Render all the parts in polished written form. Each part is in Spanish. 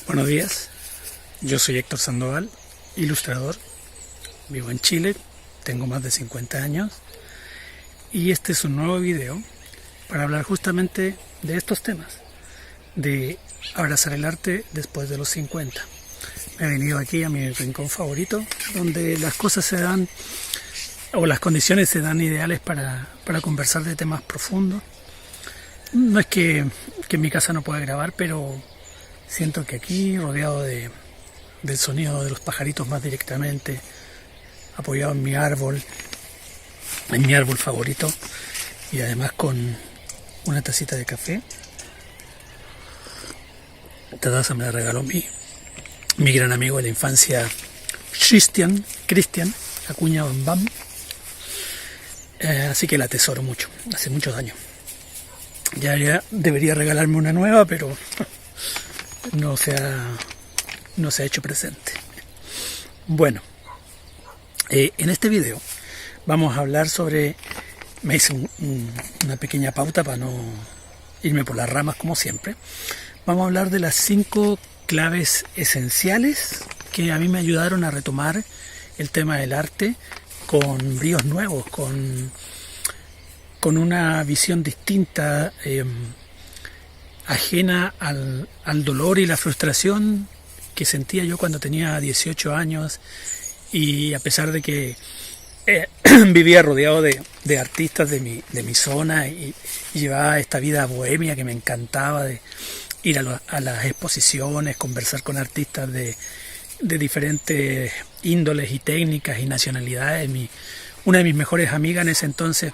Buenos días, yo soy Héctor Sandoval, ilustrador, vivo en Chile, tengo más de 50 años y este es un nuevo video para hablar justamente de estos temas, de abrazar el arte después de los 50. Me he venido aquí a mi rincón favorito, donde las cosas se dan, o las condiciones se dan ideales para conversar de temas profundos. No es que en mi casa no pueda grabar, pero siento que aquí, rodeado del sonido de los pajaritos más directamente, apoyado en mi árbol favorito, y además con una tacita de café. Esta taza me la regaló mi gran amigo de la infancia, Cristian Acuña Bambam. Así que la atesoro mucho, hace muchos años. Ya debería regalarme una nueva, pero no se ha hecho presente. Bueno, en este video vamos a hablar sobre... Me hice una pequeña pauta para no irme por las ramas como siempre. Vamos a hablar de las 5 claves esenciales que a mí me ayudaron a retomar el tema del arte con bríos nuevos, con una visión distinta, ajena al dolor y la frustración que sentía yo cuando tenía 18 años, y a pesar de que vivía rodeado de artistas de mi zona y llevaba esta vida bohemia que me encantaba, de ir a las exposiciones, conversar con artistas de diferentes índoles y técnicas y nacionalidades. Una de mis mejores amigas en ese entonces,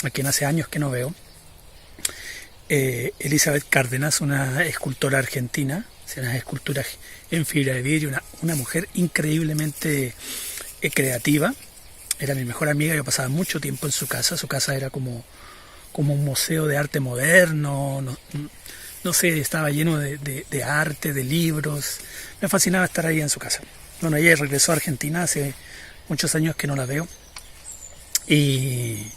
a quien hace años que no veo, Elizabeth Cárdenas, una escultora argentina, hace unas esculturas en fibra de vidrio, una mujer increíblemente creativa. Era mi mejor amiga, yo pasaba mucho tiempo en su casa era como un museo de arte moderno, no sé, estaba lleno de arte, de libros, me fascinaba estar ahí en su casa. Bueno, ella regresó a Argentina, hace muchos años que no la veo, y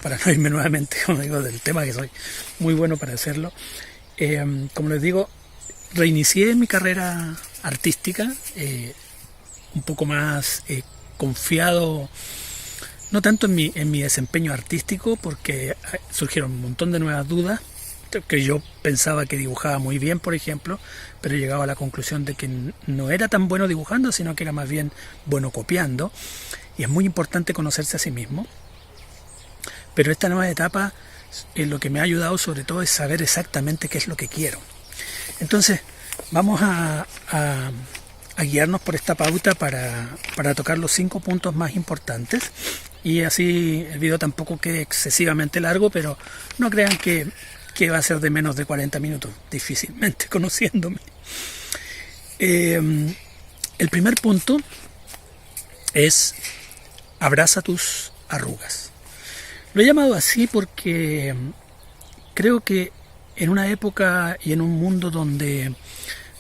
para no irme nuevamente, como digo, del tema, que soy muy bueno para hacerlo, como les digo, reinicié mi carrera artística, un poco más confiado, no tanto en mi desempeño artístico, porque surgieron un montón de nuevas dudas, que yo pensaba que dibujaba muy bien, por ejemplo, pero llegaba a la conclusión de que no era tan bueno dibujando, sino que era más bien bueno copiando, y es muy importante conocerse a sí mismo. Pero esta nueva etapa, lo que me ha ayudado sobre todo es saber exactamente qué es lo que quiero. Entonces, vamos a guiarnos por esta pauta para tocar los 5 puntos más importantes, y así el video tampoco quede excesivamente largo, pero no crean que va a ser de menos de 40 minutos, difícilmente, conociéndome. El primer punto es: abraza tus arrugas. Lo he llamado así porque creo que en una época y en un mundo donde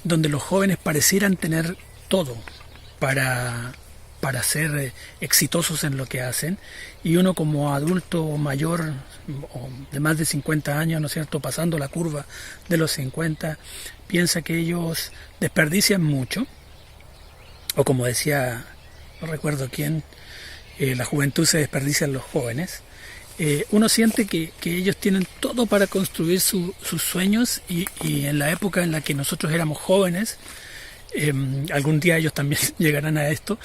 los jóvenes parecieran tener todo para ser exitosos en lo que hacen, y uno como adulto mayor de más de 50 años, ¿no es cierto?, pasando la curva de los 50, piensa que ellos desperdician mucho, o como decía, no recuerdo quién, la juventud se desperdicia en los jóvenes. Uno siente que ellos tienen todo para construir sus sueños, y en la época en la que nosotros éramos jóvenes, algún día ellos también llegarán a esto,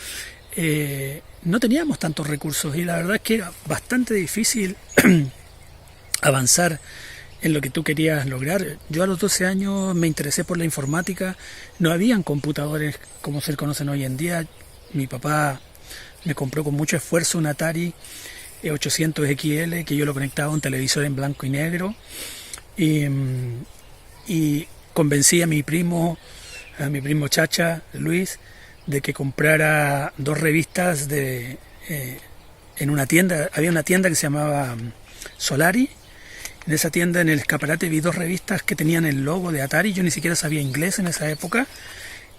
no teníamos tantos recursos, y la verdad es que era bastante difícil avanzar en lo que tú querías lograr. Yo a los 12 años me interesé por la informática, no habían computadores como se conocen hoy en día. Mi papá me compró con mucho esfuerzo un Atari 800 XL, que yo lo conectaba a un televisor en blanco y negro, y convencí a mi primo Chacha, Luis, de que comprara 2 revistas en una tienda. Había una tienda que se llamaba Solari. En esa tienda, en el escaparate, vi 2 revistas que tenían el logo de Atari. Yo ni siquiera sabía inglés en esa época,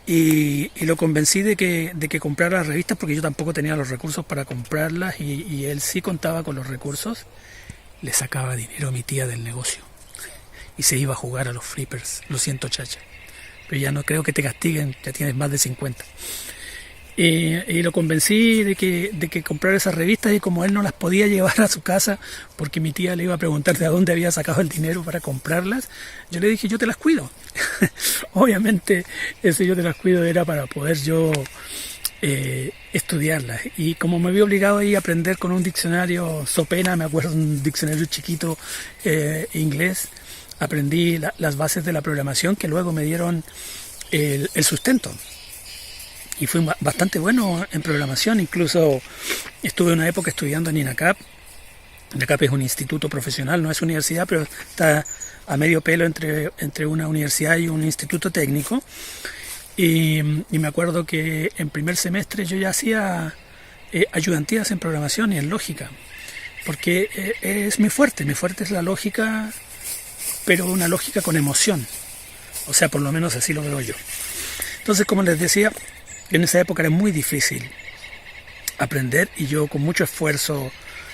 y lo convencí de que comprara las revistas, porque yo tampoco tenía los recursos para comprarlas, y él sí contaba con los recursos. Le sacaba dinero a mi tía del negocio y se iba a jugar a los flippers. Lo siento, Chacha, pero ya no creo que te castiguen, ya tienes más de 50. Y lo convencí de que comprara esas revistas, y como él no las podía llevar a su casa porque mi tía le iba a preguntar de dónde había sacado el dinero para comprarlas, yo le dije, yo te las cuido. Obviamente ese yo te las cuido era para poder yo estudiarlas. Y como me había obligado ahí a aprender con un diccionario so pena, me acuerdo, un diccionario chiquito inglés, aprendí las bases de la programación que luego me dieron el sustento. Y fui bastante bueno en programación, incluso estuve una época estudiando en INACAP. INACAP es un instituto profesional, no es universidad, pero está a medio pelo entre una universidad y un instituto técnico. Y me acuerdo que en primer semestre yo ya hacía ayudantías en programación y en lógica, porque es mi fuerte es la lógica, pero una lógica con emoción. O sea, por lo menos así lo veo yo. Entonces, como les decía, en esa época era muy difícil aprender, y yo con mucho esfuerzo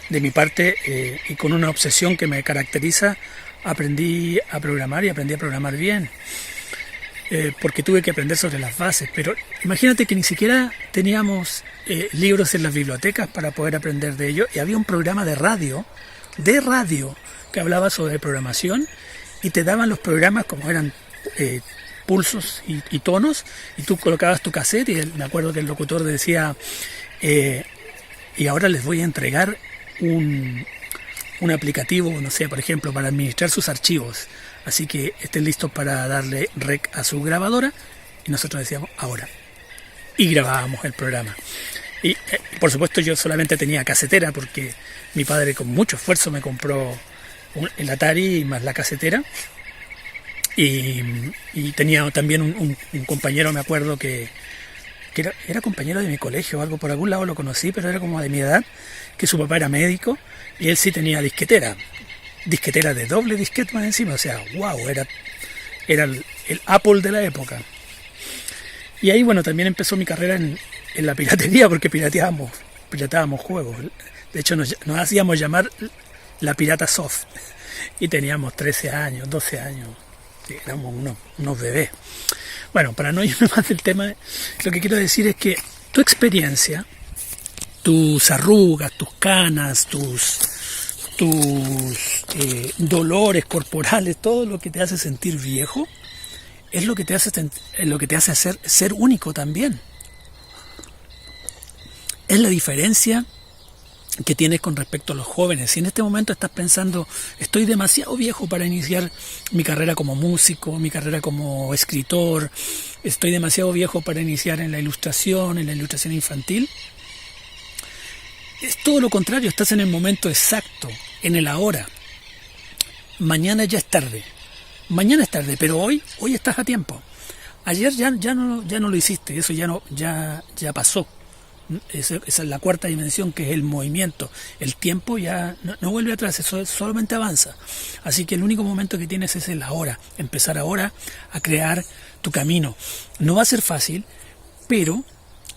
de mi parte y con una obsesión que me caracteriza, aprendí a programar, y aprendí a programar bien, porque tuve que aprender sobre las bases. Pero imagínate que ni siquiera teníamos libros en las bibliotecas para poder aprender de ello, y había un programa de radio que hablaba sobre programación, y te daban los programas como eran pulsos y tonos, y tú colocabas tu cassette, y me acuerdo que el locutor decía, y ahora les voy a entregar un aplicativo, no sé, por ejemplo, para administrar sus archivos, así que estén listos para darle rec a su grabadora, y nosotros decíamos ahora, y grabábamos el programa. Y por supuesto yo solamente tenía casetera, porque mi padre con mucho esfuerzo me compró el Atari más la casetera. Y tenía también un compañero, me acuerdo, que era compañero de mi colegio o algo, por algún lado lo conocí, pero era como de mi edad, que su papá era médico, y él sí tenía disquetera de doble disquete más encima, o sea, wow, era el Apple de la época. Y ahí, bueno, también empezó mi carrera en la piratería, porque pirateábamos juegos. De hecho, nos hacíamos llamar la Pirata Soft, y teníamos 13 años, 12 años. Sí, éramos unos bebés. Bueno, para no irme más del tema, lo que quiero decir es que tu experiencia, tus arrugas, tus canas, tus dolores corporales, todo lo que te hace sentir viejo, es lo que te hace ser único también. Es la diferencia que tienes con respecto a los jóvenes. Si en este momento estás pensando, estoy demasiado viejo para iniciar mi carrera como músico, mi carrera como escritor, estoy demasiado viejo para iniciar en la ilustración infantil, es todo lo contrario, estás en el momento exacto, en el ahora. Mañana ya es tarde, pero hoy estás a tiempo. Ayer ya no lo hiciste, eso ya pasó. Esa es la cuarta dimensión, que es el movimiento. El tiempo ya no vuelve atrás, eso solamente avanza. Así que el único momento que tienes es el ahora. Empezar ahora a crear tu camino. No va a ser fácil, pero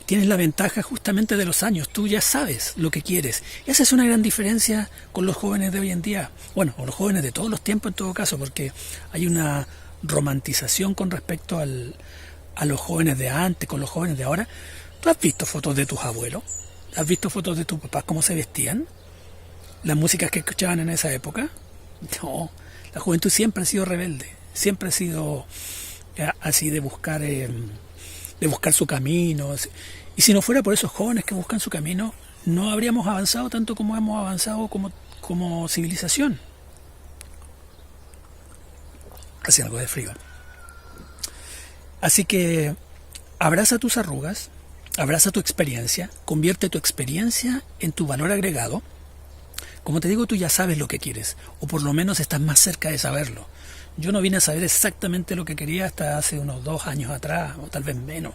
tienes la ventaja justamente de los años. Tú ya sabes lo que quieres. Y esa es una gran diferencia con los jóvenes de hoy en día. Bueno, con los jóvenes de todos los tiempos en todo caso, porque hay una romantización con respecto a los jóvenes de antes, con los jóvenes de ahora. ¿Tú has visto fotos de tus abuelos? ¿Has visto fotos de tus papás, cómo se vestían? ¿Las músicas que escuchaban en esa época? No, la juventud siempre ha sido rebelde, siempre ha sido así de buscar su camino. Y si no fuera por esos jóvenes que buscan su camino, no habríamos avanzado tanto como hemos avanzado como civilización. Hace algo de frío. Así que abraza tus arrugas, abraza tu experiencia, convierte tu experiencia en tu valor agregado. Como te digo, tú ya sabes lo que quieres, o por lo menos estás más cerca de saberlo. Yo no vine a saber exactamente lo que quería hasta hace unos 2 años atrás, o tal vez menos.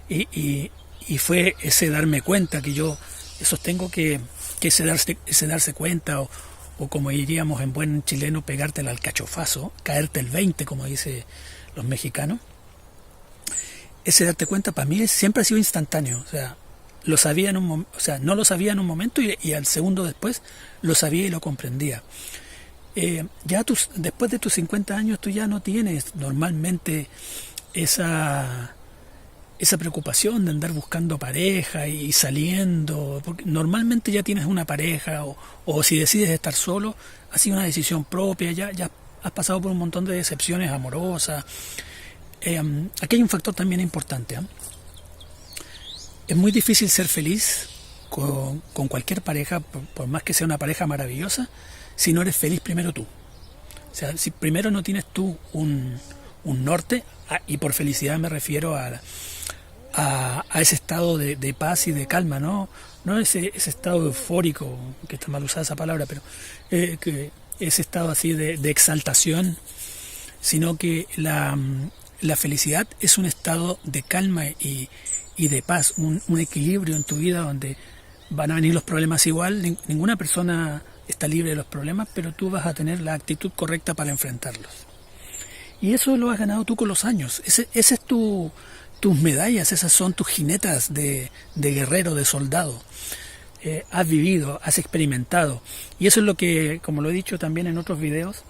Y fue ese darme cuenta, que yo sostengo que ese darse cuenta, o como diríamos en buen chileno, pegarte al cachofazo, caerte el 20, como dicen los mexicanos. Ese darte cuenta para mí siempre ha sido instantáneo. O sea, no lo sabía en un momento, y al segundo después lo sabía y lo comprendía. Después de tus 50 años tú ya no tienes normalmente esa, esa preocupación de andar buscando pareja y saliendo, porque normalmente ya tienes una pareja o si decides estar solo, ha sido una decisión propia, ya has pasado por un montón de decepciones amorosas. Aquí hay un factor también importante, ¿eh? Es muy difícil ser feliz con cualquier pareja, por más que sea una pareja maravillosa, si no eres feliz primero tú. O sea, si primero no tienes tú un norte, y por felicidad me refiero a ese estado de paz y de calma, no ese estado eufórico, que está mal usada esa palabra, pero que ese estado así de exaltación, sino que la felicidad es un estado de calma y de paz, un equilibrio en tu vida donde van a venir los problemas igual, ninguna persona está libre de los problemas, pero tú vas a tener la actitud correcta para enfrentarlos. Y eso lo has ganado tú con los años. Ese es tus medallas, esas son tus jinetas de guerrero, de soldado. Has vivido, has experimentado. Y eso es lo que, como lo he dicho también en otros videos,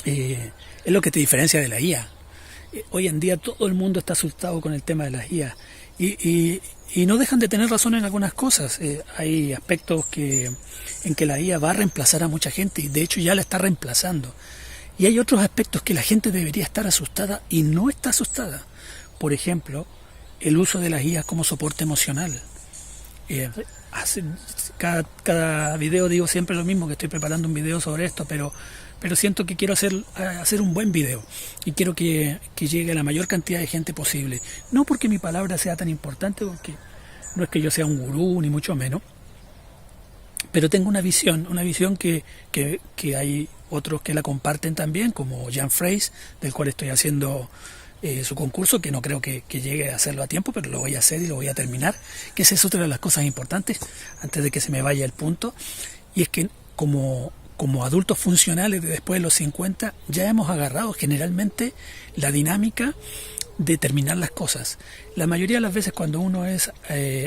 es lo que te diferencia de la IA. Hoy en día todo el mundo está asustado con el tema de las IA. Y no dejan de tener razón en algunas cosas. Hay aspectos en que la IA va a reemplazar a mucha gente y de hecho ya la está reemplazando. Y hay otros aspectos que la gente debería estar asustada y no está asustada. Por ejemplo, el uso de las IA como soporte emocional. Cada video digo siempre lo mismo, que estoy preparando un video sobre esto, pero siento que quiero hacer un buen video y quiero que llegue a la mayor cantidad de gente posible. No porque mi palabra sea tan importante, porque no es que yo sea un gurú, ni mucho menos, pero tengo una visión que hay otros que la comparten también, como Jan Freys, del cual estoy haciendo su concurso, que no creo que llegue a hacerlo a tiempo, pero lo voy a hacer y lo voy a terminar, que esa es otra de las cosas importantes, antes de que se me vaya el punto, y es que como adultos funcionales de después de los 50, ya hemos agarrado generalmente la dinámica de terminar las cosas. La mayoría de las veces cuando uno es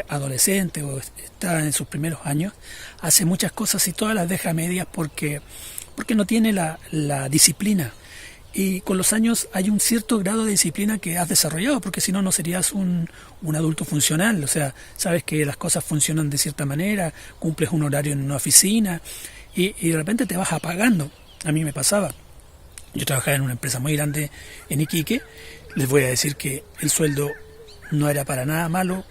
adolescente o está en sus primeros años, hace muchas cosas y todas las deja a medias porque no tiene la disciplina. Y con los años hay un cierto grado de disciplina que has desarrollado, porque si no, no serías un adulto funcional. O sea, sabes que las cosas funcionan de cierta manera, cumples un horario en una oficina y de repente te vas apagando. A mí me pasaba. Yo trabajaba en una empresa muy grande en Iquique. Les voy a decir que el sueldo no era para nada malo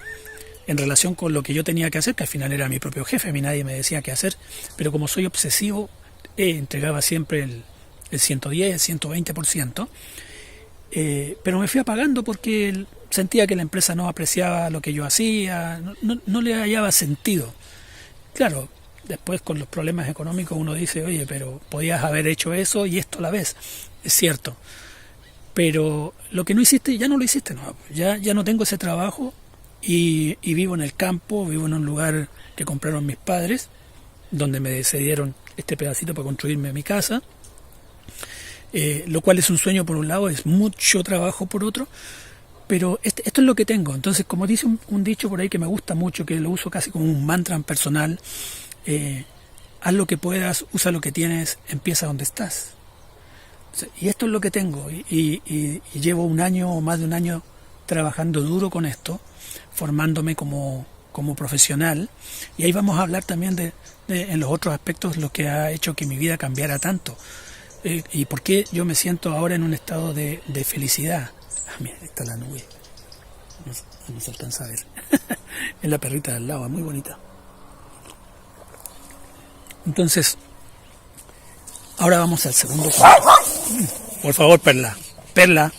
en relación con lo que yo tenía que hacer, que al final era mi propio jefe, a mí nadie me decía qué hacer, pero como soy obsesivo, entregaba siempre el 110, 120%, pero me fui apagando porque sentía que la empresa no apreciaba lo que yo hacía, no le hallaba sentido. Claro, después con los problemas económicos uno dice, oye, pero podías haber hecho eso y esto a la vez, es cierto. Pero lo que no hiciste, ya no lo hiciste, no. Ya no tengo ese trabajo y vivo en el campo, vivo en un lugar que compraron mis padres, donde me cedieron este pedacito para construirme mi casa, lo cual es un sueño por un lado, es mucho trabajo por otro, pero esto es lo que tengo. Entonces, como dice un dicho por ahí que me gusta mucho, que lo uso casi como un mantra personal, haz lo que puedas, usa lo que tienes, empieza donde estás. Y esto es lo que tengo y llevo un año o más de un año trabajando duro con esto, formándome como profesional, y ahí vamos a hablar también de en los otros aspectos lo que ha hecho que mi vida cambiara tanto y por qué yo me siento ahora en un estado de felicidad. Mira, ahí está la nube, no se alcanza a ver. Es la perrita de al lado, es muy bonita. Entonces, ahora vamos al segundo punto. Por favor, Perla. Perla.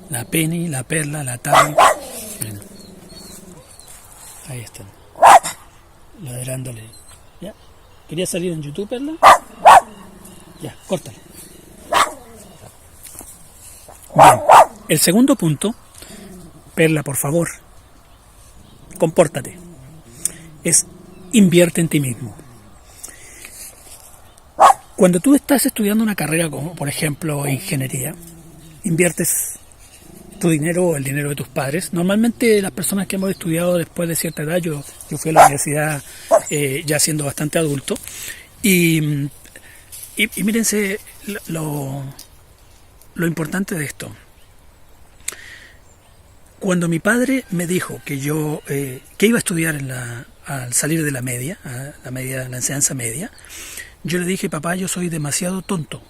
La Penny, la Perla, la Tami. Ahí están. Ladrándole. ¿Ya? ¿Quería salir en YouTube, Perla? Ya, córtale. Bien. El segundo punto, Perla, por favor, compórtate. Es invierte en ti mismo. Cuando tú estás estudiando una carrera como, por ejemplo, ingeniería, inviertes tu dinero o el dinero de tus padres. Normalmente las personas que hemos estudiado después de cierta edad, yo fui a la universidad ya siendo bastante adulto, y Y mírense lo importante de esto. Cuando mi padre me dijo que yo que iba a estudiar al salir de la enseñanza media, yo le dije: papá, yo soy demasiado tonto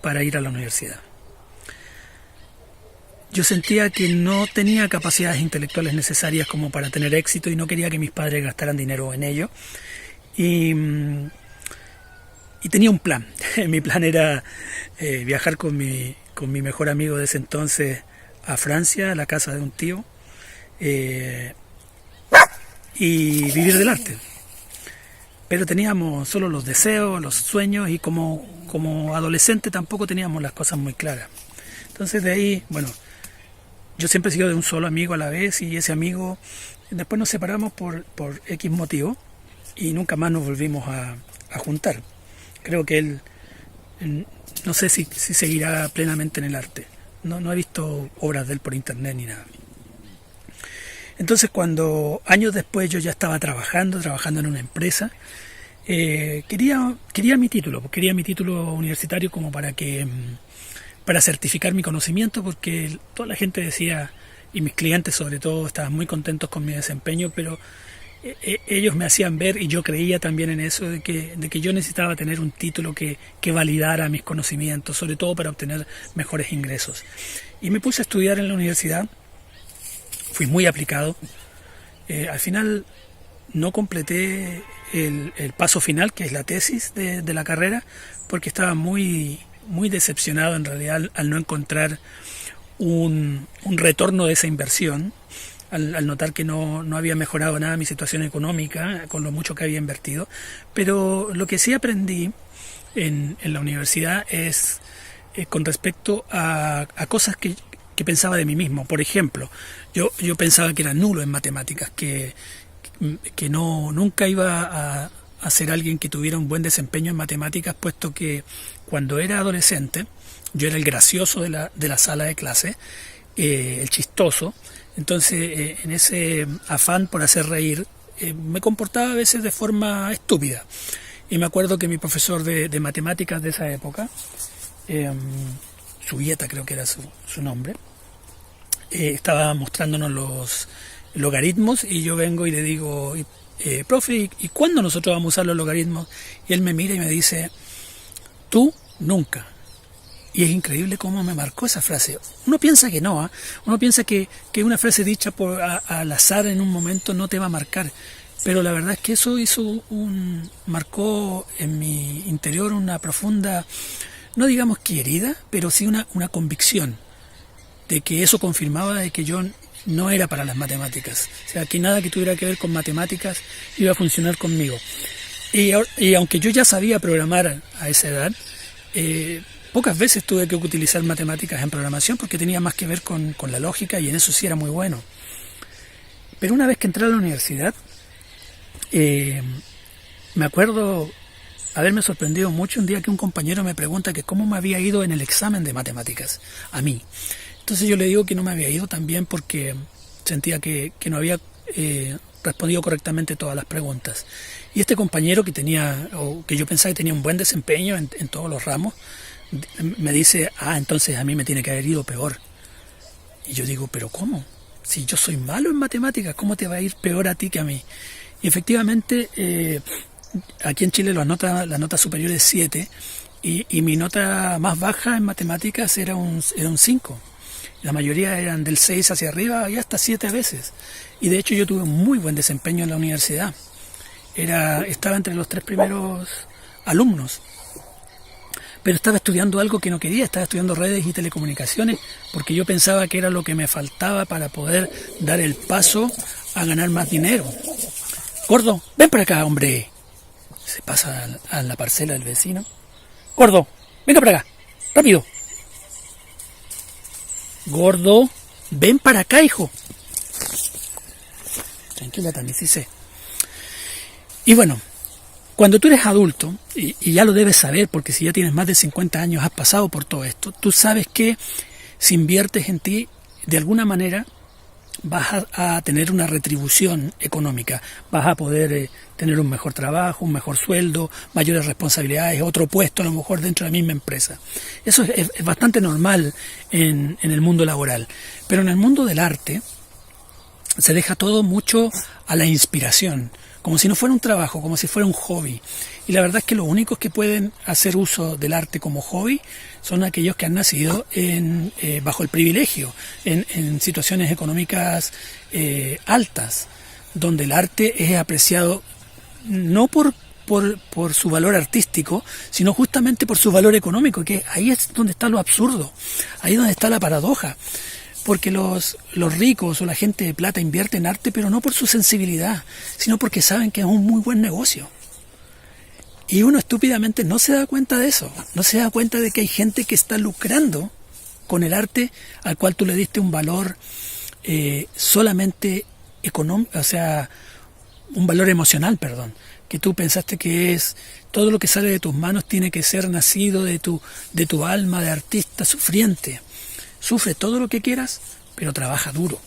para ir a la universidad. Yo sentía que no tenía capacidades intelectuales necesarias como para tener éxito y no quería que mis padres gastaran dinero en ello. Y tenía un plan. Mi plan era viajar con mi mejor amigo de ese entonces a Francia, a la casa de un tío, y vivir del arte. Pero teníamos solo los deseos, los sueños, y como adolescente tampoco teníamos las cosas muy claras. Entonces de ahí, bueno, yo siempre he sido de un solo amigo a la vez, y ese amigo, después nos separamos por X motivo y nunca más nos volvimos a juntar. Creo que él, no sé si seguirá plenamente en el arte. No he visto obras de él por internet ni nada. Entonces, cuando años después yo ya estaba trabajando en una empresa, quería mi título universitario como para certificar mi conocimiento, porque toda la gente decía, y mis clientes sobre todo, estaban muy contentos con mi desempeño, pero ellos me hacían ver, y yo creía también en eso, de que yo necesitaba tener un título que validara mis conocimientos, sobre todo para obtener mejores ingresos. Y me puse a estudiar en la universidad, fui muy aplicado. Al final no completé el paso final, que es la tesis de la carrera, porque estaba muy decepcionado en realidad al no encontrar un retorno de esa inversión. Al notar que no había mejorado nada mi situación económica con lo mucho que había invertido. Pero lo que sí aprendí en la universidad es con respecto a cosas que pensaba de mí mismo. Por ejemplo, yo pensaba que era nulo en matemáticas, que nunca iba a ser alguien que tuviera un buen desempeño en matemáticas, puesto que cuando era adolescente yo era el gracioso de la sala de clase, el chistoso. Entonces, en ese afán por hacer reír, me comportaba a veces de forma estúpida. Y me acuerdo que mi profesor de matemáticas de esa época, Subieta creo que era su nombre, estaba mostrándonos los logaritmos, y yo vengo y le digo: profe, ¿y cuándo nosotros vamos a usar los logaritmos? Y él me mira y me dice: tú nunca. Y es increíble cómo me marcó esa frase. Uno piensa que no, uno piensa que una frase dicha al azar en un momento no te va a marcar, pero la verdad es que eso marcó en mi interior una profunda, no digamos que herida, pero sí una convicción de que eso confirmaba de que yo no era para las matemáticas. O sea, que nada que tuviera que ver con matemáticas iba a funcionar conmigo. Y aunque yo ya sabía programar a esa edad, pocas veces tuve que utilizar matemáticas en programación, porque tenía más que ver con la lógica, y en eso sí era muy bueno. Pero una vez que entré a la universidad, me acuerdo haberme sorprendido mucho un día que un compañero me pregunta que cómo me había ido en el examen de matemáticas a mí. Entonces yo le digo que no me había ido tan bien, porque sentía que no había respondido correctamente todas las preguntas. Y este compañero que yo pensaba que tenía un buen desempeño en todos los ramos, me dice: entonces a mí me tiene que haber ido peor. Y yo digo: ¿pero cómo? Si yo soy malo en matemáticas, ¿cómo te va a ir peor a ti que a mí? Y efectivamente, aquí en Chile la nota superior es 7, y mi nota más baja en matemáticas era un 5. La mayoría eran del 6 hacia arriba, y hasta 7 a veces. Y de hecho yo tuve un muy buen desempeño en la universidad. Estaba entre los 3 primeros alumnos. Pero estaba estudiando algo que no quería, estaba estudiando redes y telecomunicaciones, porque yo pensaba que era lo que me faltaba para poder dar el paso a ganar más dinero. Gordo, ven para acá, hombre. Se pasa a la parcela del vecino. Gordo, venga para acá, rápido. Gordo, ven para acá, hijo. Tranquila, también sí sé. Y bueno, cuando tú eres adulto, y ya lo debes saber, porque si ya tienes más de 50 años, has pasado por todo esto, tú sabes que si inviertes en ti, de alguna manera vas a tener una retribución económica, vas a poder tener un mejor trabajo, un mejor sueldo, mayores responsabilidades, otro puesto a lo mejor dentro de la misma empresa. Eso es bastante normal en el mundo laboral, pero en el mundo del arte se deja todo mucho a la inspiración, como si no fuera un trabajo, como si fuera un hobby. Y la verdad es que los únicos que pueden hacer uso del arte como hobby son aquellos que han nacido bajo el privilegio, en situaciones económicas altas, donde el arte es apreciado no por su valor artístico, sino justamente por su valor económico, que ahí es donde está lo absurdo, ahí es donde está la paradoja. Porque los ricos o la gente de plata invierte en arte, pero no por su sensibilidad, sino porque saben que es un muy buen negocio. Y uno estúpidamente no se da cuenta de eso, no se da cuenta de que hay gente que está lucrando con el arte al cual tú le diste un valor solamente económico, o sea, un valor emocional, perdón, que tú pensaste que es todo lo que sale de tus manos tiene que ser nacido de tu alma de artista sufriente. Sufre todo lo que quieras, pero trabaja duro.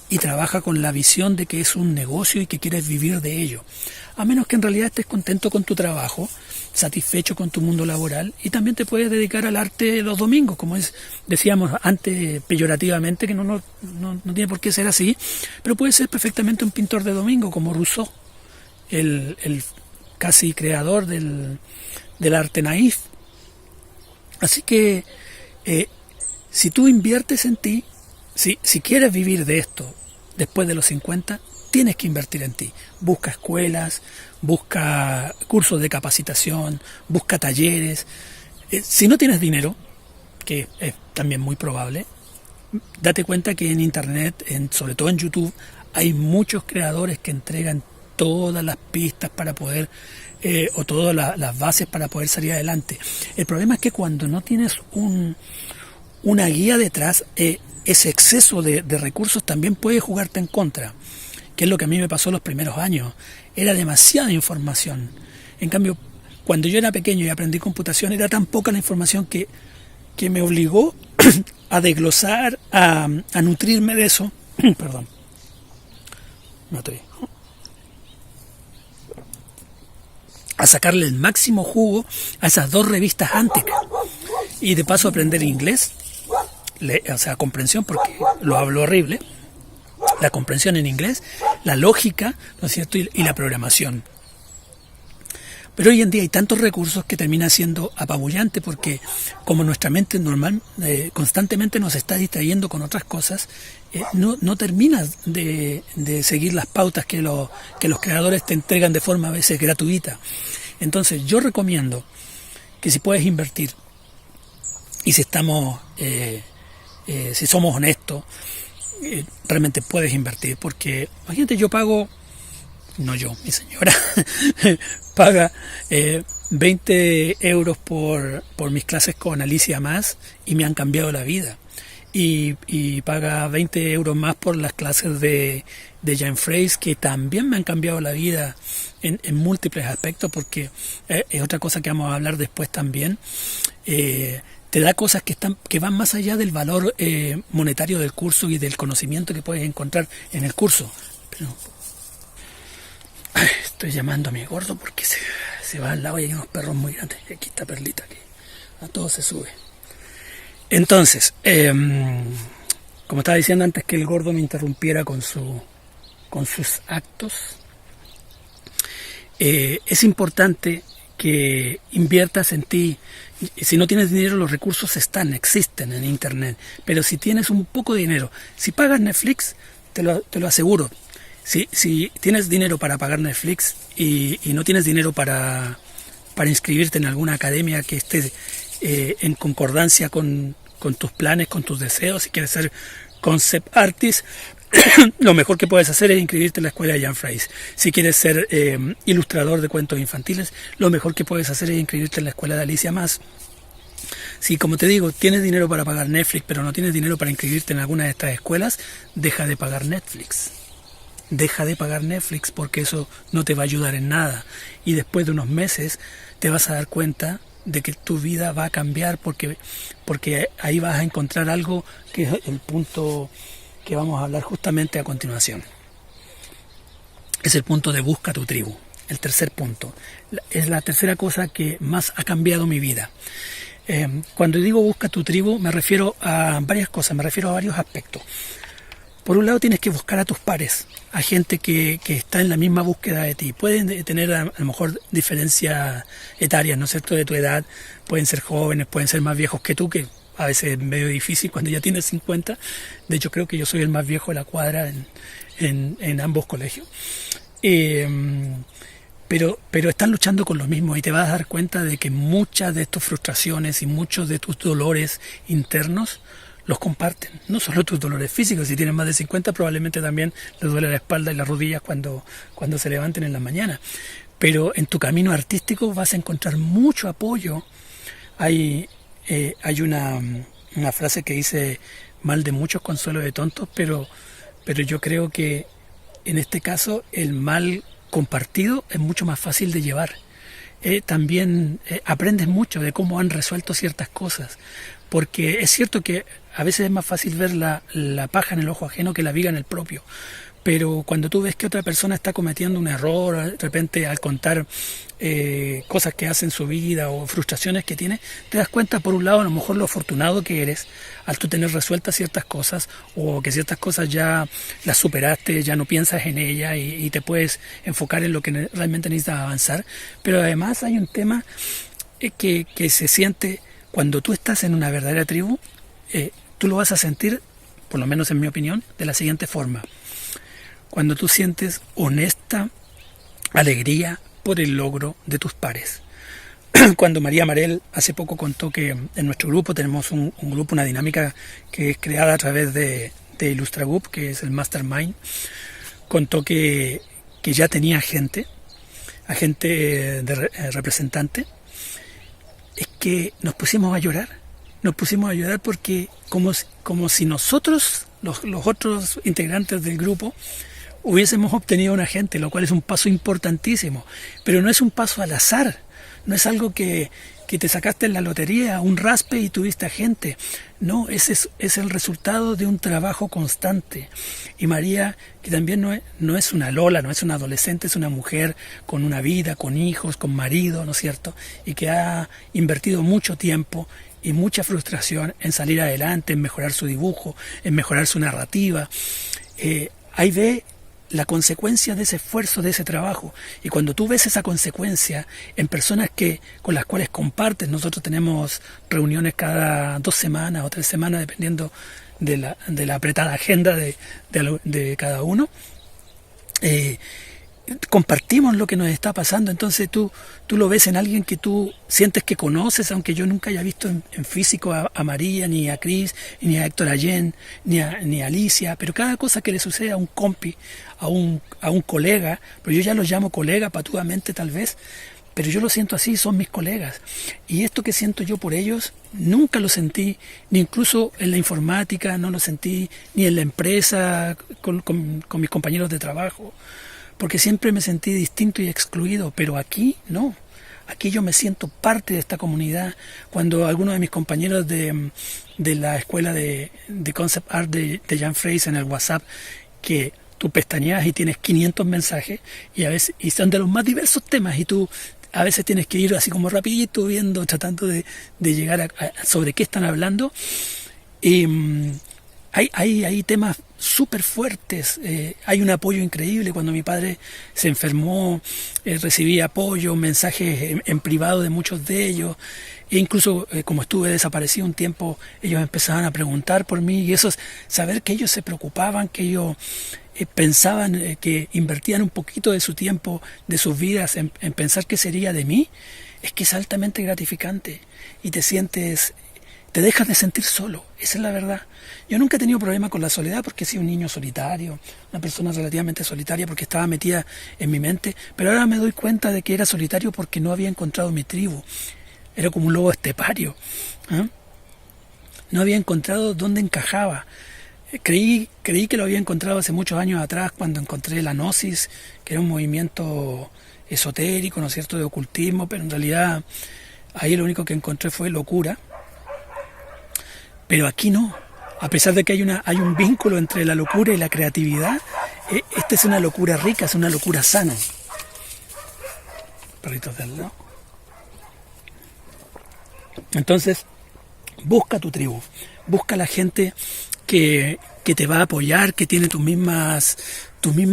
Y trabaja con la visión de que es un negocio y que quieres vivir de ello. A menos que en realidad estés contento con tu trabajo, satisfecho con tu mundo laboral, y también te puedes dedicar al arte los domingos, como decíamos antes peyorativamente, que no tiene por qué ser así, pero puede ser perfectamente un pintor de domingo, como Rousseau, el casi creador del arte naif. Así que si tú inviertes en ti, si quieres vivir de esto después de los 50, tienes que invertir en ti. Busca escuelas, busca cursos de capacitación, busca talleres. Si no tienes dinero, que es también muy probable, date cuenta que en Internet, sobre todo en YouTube, hay muchos creadores que entregan todas las pistas para poder, o todas las bases para poder salir adelante. El problema es que cuando no tienes una guía detrás, ese exceso de recursos también puede jugarte en contra, que es lo que a mí me pasó los primeros años. Era demasiada información. En cambio, cuando yo era pequeño y aprendí computación, era tan poca la información que me obligó a desglosar, a nutrirme de eso. Perdón. No estoy. A sacarle el máximo jugo a esas 2 revistas Antec. Y de paso aprender inglés. O sea, comprensión, porque lo hablo horrible, la comprensión en inglés, la lógica, ¿no es cierto?, y la programación. Pero hoy en día hay tantos recursos que termina siendo apabullante, porque como nuestra mente normal constantemente nos está distrayendo con otras cosas, no terminas de seguir las pautas que los creadores te entregan de forma a veces gratuita. Entonces yo recomiendo que si puedes invertir, y si estamos si somos honestos, realmente puedes invertir, porque imagínate, mi señora paga 20 euros por mis clases con Alicia Más, y me han cambiado la vida, y paga 20 euros más por las clases de Jean Fraisse, que también me han cambiado la vida en múltiples aspectos, porque es otra cosa que vamos a hablar después también. Te da cosas que van más allá del valor monetario del curso y del conocimiento que puedes encontrar en el curso. Pero estoy llamando a mi gordo porque se va al lado y hay unos perros muy grandes. Y aquí está Perlita, que a todo se sube. Entonces, como estaba diciendo antes que el gordo me interrumpiera con sus actos, es importante que inviertas en ti. Si no tienes dinero, los recursos existen en Internet, pero si tienes un poco de dinero, si pagas Netflix, te lo aseguro, si tienes dinero para pagar Netflix y no tienes dinero para inscribirte en alguna academia que esté en concordancia con tus planes, con tus deseos, si quieres ser concept artist, lo mejor que puedes hacer es inscribirte en la escuela de Jean Fraisse. Si quieres ser ilustrador de cuentos infantiles, lo mejor que puedes hacer es inscribirte en la escuela de Alicia Más. Si, como te digo, tienes dinero para pagar Netflix, pero no tienes dinero para inscribirte en alguna de estas escuelas, deja de pagar Netflix. Deja de pagar Netflix, porque eso no te va a ayudar en nada. Y después de unos meses te vas a dar cuenta de que tu vida va a cambiar, porque ahí vas a encontrar algo que es el punto que vamos a hablar justamente a continuación. Es el punto de busca tu tribu. El tercer punto. Es la tercera cosa que más ha cambiado mi vida. Cuando digo busca tu tribu, me refiero a varias cosas, me refiero a varios aspectos. Por un lado, tienes que buscar a tus pares, a gente que está en la misma búsqueda de ti. Pueden tener a lo mejor diferencias etarias, ¿no es cierto?, de tu edad. Pueden ser jóvenes, pueden ser más viejos que tú, que a veces es medio difícil cuando ya tienes 50. De hecho, creo que yo soy el más viejo de la cuadra en ambos colegios. Pero están luchando con lo mismo y te vas a dar cuenta de que muchas de tus frustraciones y muchos de tus dolores internos los comparten. No solo tus dolores físicos, si tienes más de 50 probablemente también les duele la espalda y las rodillas cuando se levanten en la mañana. Pero en tu camino artístico vas a encontrar mucho apoyo. Hay una frase que dice: mal de muchos, consuelo de tontos, pero yo creo que en este caso el mal compartido es mucho más fácil de llevar. También aprendes mucho de cómo han resuelto ciertas cosas, porque es cierto que a veces es más fácil ver la paja en el ojo ajeno que la viga en el propio. Pero cuando tú ves que otra persona está cometiendo un error, de repente al contar cosas que hace en su vida o frustraciones que tiene, te das cuenta, por un lado, a lo mejor lo afortunado que eres al tú tener resueltas ciertas cosas, o que ciertas cosas ya las superaste, ya no piensas en ellas y te puedes enfocar en lo que realmente necesitas avanzar. Pero además hay un tema que se siente cuando tú estás en una verdadera tribu. Tú lo vas a sentir, por lo menos en mi opinión, de la siguiente forma. Cuando tú sientes honesta alegría por el logro de tus pares. Cuando María Marel hace poco contó que en nuestro grupo tenemos un grupo, una dinámica que es creada a través de Illustragroup, que es el Mastermind, contó que ya tenía agente representante. Es que nos pusimos a llorar porque como si nosotros, los otros integrantes del grupo, hubiésemos obtenido un agente, lo cual es un paso importantísimo, pero no es un paso al azar, no es algo que te sacaste en la lotería, un raspe y tuviste agente. No, ese es el resultado de un trabajo constante. Y María, que también no es una Lola, no es una adolescente, es una mujer con una vida, con hijos, con marido, ¿no es cierto?, y que ha invertido mucho tiempo y mucha frustración en salir adelante, en mejorar su dibujo, en mejorar su narrativa. Ahí ve la consecuencia de ese esfuerzo, de ese trabajo. Y cuando tú ves esa consecuencia en personas con las cuales compartes, nosotros tenemos reuniones cada 2 semanas o 3 semanas, dependiendo de la apretada agenda de cada uno, compartimos lo que nos está pasando. Entonces tú lo ves en alguien que tú sientes que conoces, aunque yo nunca haya visto en físico a María, ni a Cris, ni a Héctor Allén, ni a Alicia, pero cada cosa que le sucede a un compi, a un colega, pero yo ya los llamo colega patudamente tal vez, pero yo lo siento así, son mis colegas. Y esto que siento yo por ellos, nunca lo sentí, ni incluso en la informática, no lo sentí, ni en la empresa, con mis compañeros de trabajo, porque siempre me sentí distinto y excluido, pero aquí no. Aquí yo me siento parte de esta comunidad. Cuando algunos de mis compañeros de la escuela de Concept Art de Jan Freys en el WhatsApp, que tú pestañeas y tienes 500 mensajes, y son de los más diversos temas, y tú a veces tienes que ir así como rapidito viendo, tratando de llegar sobre qué están hablando. Y hay temas súper fuertes. Hay un apoyo increíble. Cuando mi padre se enfermó, recibí apoyo, mensajes en privado de muchos de ellos, e incluso como estuve desaparecido un tiempo, ellos empezaban a preguntar por mí, y eso es saber que ellos se preocupaban, que ellos pensaban, que invertían un poquito de su tiempo, de sus vidas en pensar qué sería de mí, es que es altamente gratificante y te dejas de sentir solo. Esa es la verdad. Yo nunca he tenido problema con la soledad porque he sido un niño solitario, una persona relativamente solitaria porque estaba metida en mi mente, pero ahora me doy cuenta de que era solitario porque no había encontrado mi tribu. Era como un lobo estepario. No había encontrado dónde encajaba. Creí que lo había encontrado hace muchos años atrás cuando encontré la Gnosis, que era un movimiento esotérico, ¿no es cierto?, de ocultismo, pero en realidad ahí lo único que encontré fue locura. Pero aquí no, A pesar de que hay un vínculo entre la locura y la creatividad, esta es una locura rica, es una locura sana. Perritos de al lado. Entonces, busca tu tribu, busca la gente que te va a apoyar, que tiene tus mismas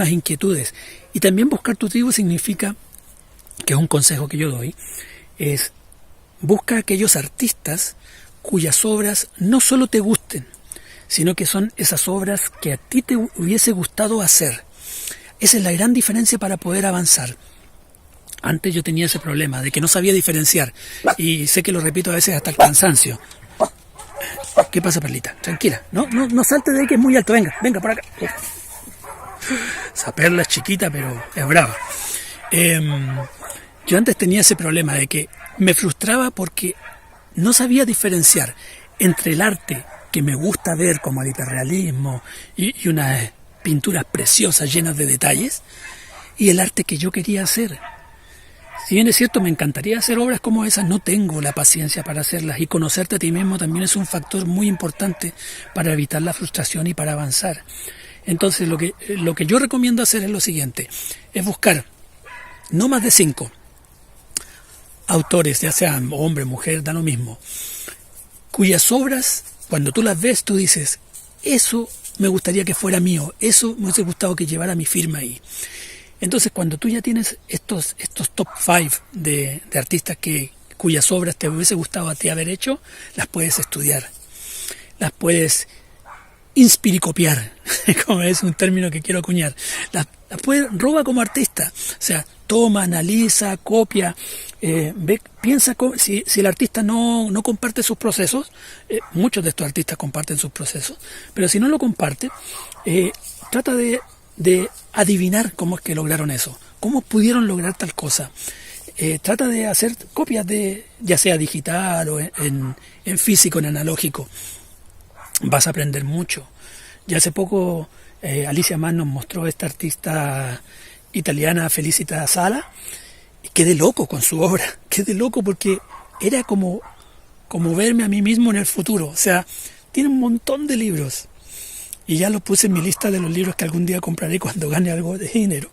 inquietudes. Y también buscar tu tribu significa, que es un consejo que yo doy, es busca aquellos artistas cuyas obras no solo te gusten, sino que son esas obras que a ti te hubiese gustado hacer. Esa es la gran diferencia para poder avanzar. Antes yo tenía ese problema de que no sabía diferenciar, y sé que lo repito a veces hasta el cansancio. ¿Qué pasa, Perlita? Tranquila, no salte de ahí que es muy alto, venga por acá. Esa Perla es chiquita pero es brava. Yo antes tenía ese problema de que me frustraba porque no sabía diferenciar entre el arte que me gusta ver, como el hiperrealismo y unas pinturas preciosas llenas de detalles, y el arte que yo quería hacer. Si bien es cierto, me encantaría hacer obras como esas, no tengo la paciencia para hacerlas, y conocerte a ti mismo también es un factor muy importante para evitar la frustración y para avanzar. Entonces lo que yo recomiendo hacer es lo siguiente, es buscar no más de 5 autores, ya sean hombre, mujer, da lo mismo, cuyas obras, cuando tú las ves, tú dices, eso me gustaría que fuera mío, eso me hubiese gustado que llevara mi firma ahí. Entonces, cuando tú ya tienes estos top 5 de artistas cuyas obras te hubiese gustado a ti haber hecho, las puedes estudiar, las puedes inspiricopiar, como es un término que quiero acuñar, las puedes, roba como artista, o sea, toma, analiza, copia, piensa si el artista no comparte sus procesos, muchos de estos artistas comparten sus procesos, pero si no lo comparte, trata de adivinar cómo es que lograron eso, cómo pudieron lograr tal cosa. Trata de hacer copias ya sea digital o en físico, en analógico. Vas a aprender mucho. Ya hace poco Alicia Mann nos mostró esta artista italiana, Felicita Sala, y quedé loco con su obra, quedé loco porque era como verme a mí mismo en el futuro. O sea, tiene un montón de libros. Y ya lo puse en mi lista de los libros que algún día compraré cuando gane algo de dinero.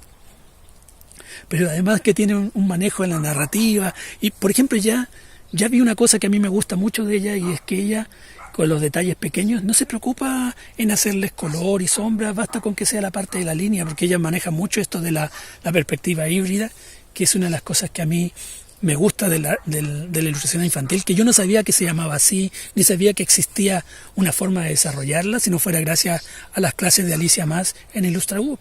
Pero además que tiene un manejo en la narrativa. Y, por ejemplo, ya vi una cosa que a mí me gusta mucho de ella, y es que ella, con los detalles pequeños, no se preocupa en hacerles color y sombra, basta con que sea la parte de la línea, porque ella maneja mucho esto de la perspectiva híbrida, que es una de las cosas que a mí me gusta de la ilustración infantil, que yo no sabía que se llamaba así, ni sabía que existía una forma de desarrollarla, si no fuera gracias a las clases de Alicia Más en IllustraU.